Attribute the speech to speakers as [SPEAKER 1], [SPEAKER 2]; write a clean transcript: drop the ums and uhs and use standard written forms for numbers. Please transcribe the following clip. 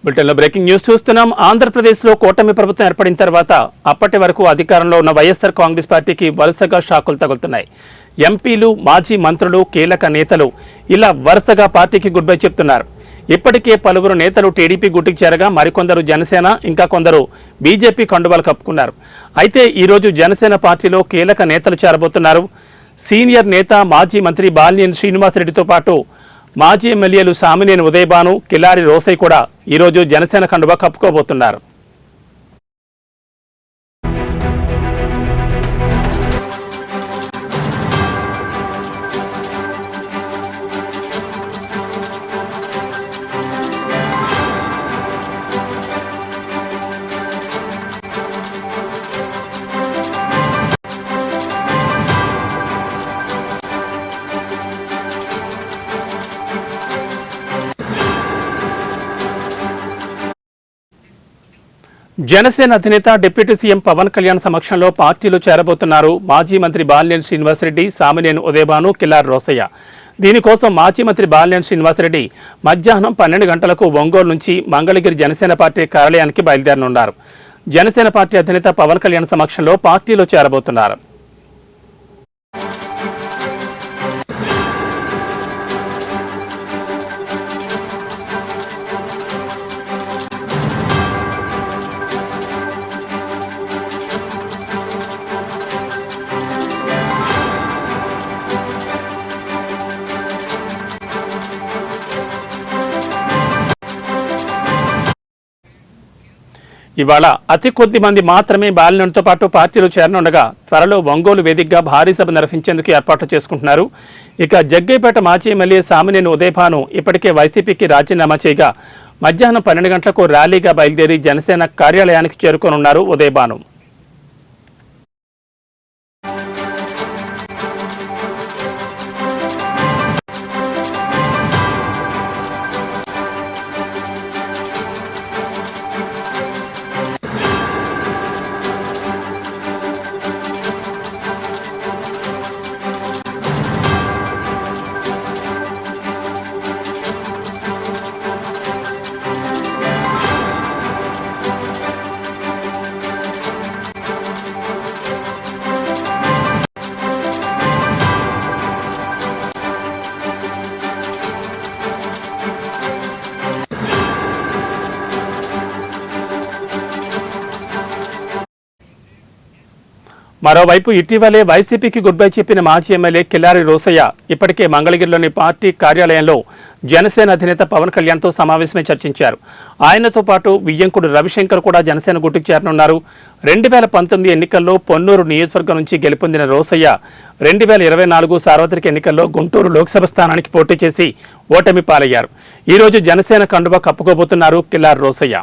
[SPEAKER 1] బులెటిన్లో breaking news చూస్తున్నాం. ఆంధ్రప్రదేశ్లో కూటమి ప్రభుత్వం ఏర్పడిన తర్వాత అప్పటి వరకు అధికారంలో ఉన్న వైఎస్ఆర్ కాంగ్రెస్ పార్టీకి వరుసగా షాకులు తగులుతున్నాయి. ఎంపీలు, మాజీ మంత్రులు, కీలక నేతలు ఇలా వరుసగా పార్టీకి గుడ్ బై చెప్తున్నారు. ఇప్పటికే పలువురు నేతలు టీడీపీ గుట్టుకు చేరగా మరికొందరు జనసేన, ఇంకా కొందరు బీజేపీ కండువాలు కప్పుకున్నారు. అయితే ఈరోజు జనసేన పార్టీలో కీలక నేతలు చేరబోతున్నారు. సీనియర్ నేత మాజీ మంత్రి బాలినేని శ్రీనివాసరెడ్డితో పాటు మాజీ ఎమ్మెల్యేలు సామినేని ఉదయభాను, కిలారి రోసయ్య కూడా ఈరోజు జనసేన కండువా కప్పుకోబోతున్నారు. జనసేన అధినేత డిప్యూటీ సీఎం పవన్ కళ్యాణ్ సమక్షంలో పార్టీలో చేరబోతున్నారు మాజీ మంత్రి బాలినేని శ్రీనివాసరెడ్డి, సామినేని ఉదయభాను, కిలారి రోసయ్య. దీనికోసం మాజీ మంత్రి బాలినేని శ్రీనివాసరెడ్డి మధ్యాహ్నం 12 గంటలకు ఒంగోలు నుంచి మంగళగిరి జనసేన పార్టీ కార్యాలయానికి బయలుదేరనున్నారు. జనసేన పార్టీ అధినేత పవన్ కళ్యాణ్ సమక్షంలో పార్టీలో చేరబోతున్నారు. ఇవాళ అతి కొద్ది మంది మాత్రమే బాలినేనితో పాటు పార్టీలో చేరనుండగా త్వరలో ఒంగోలు వేదికగా భారీ సభ నిర్వహించేందుకు ఏర్పాట్లు చేసుకుంటున్నారు. ఇక జగ్గయ్యపేట మాజీ ఎమ్మెల్యే సామినేని ఉదయభాను ఇప్పటికే వైసీపీకి రాజీనామా చేయగా మధ్యాహ్నం 12 గంటలకు ర్యాలీగా బయలుదేరి జనసేన కార్యాలయానికి చేరుకోనున్నారు ఉదయభాను. మరోవైపు ఇటీవలే వైసీపీకి గుడ్ బై చెప్పిన మాజీ ఎమ్మెల్యే కిలారి రోసయ్య ఇప్పటికే మంగళగిరిలోని పార్టీ కార్యాలయంలో జనసేన అధినేత పవన్ కళ్యాణ్తో సమావేశమై చర్చించారు. ఆయనతో పాటు వియ్యంకుడు రవిశంకర్ కూడా జనసేన గుట్టుకు చేరనున్నారు. 2019 ఎన్నికల్లో పొన్నూరు నియోజకవర్గం నుంచి గెలుపొందిన రోసయ్య 2024 సార్వత్రిక ఎన్నికల్లో గుంటూరు లోక్సభ స్థానానికి పోటీ చేసి ఓటమి పాలయ్యారు. ఈరోజు జనసేన కండువా కప్పుకోబోతున్నారు కిలారి రోసయ్య.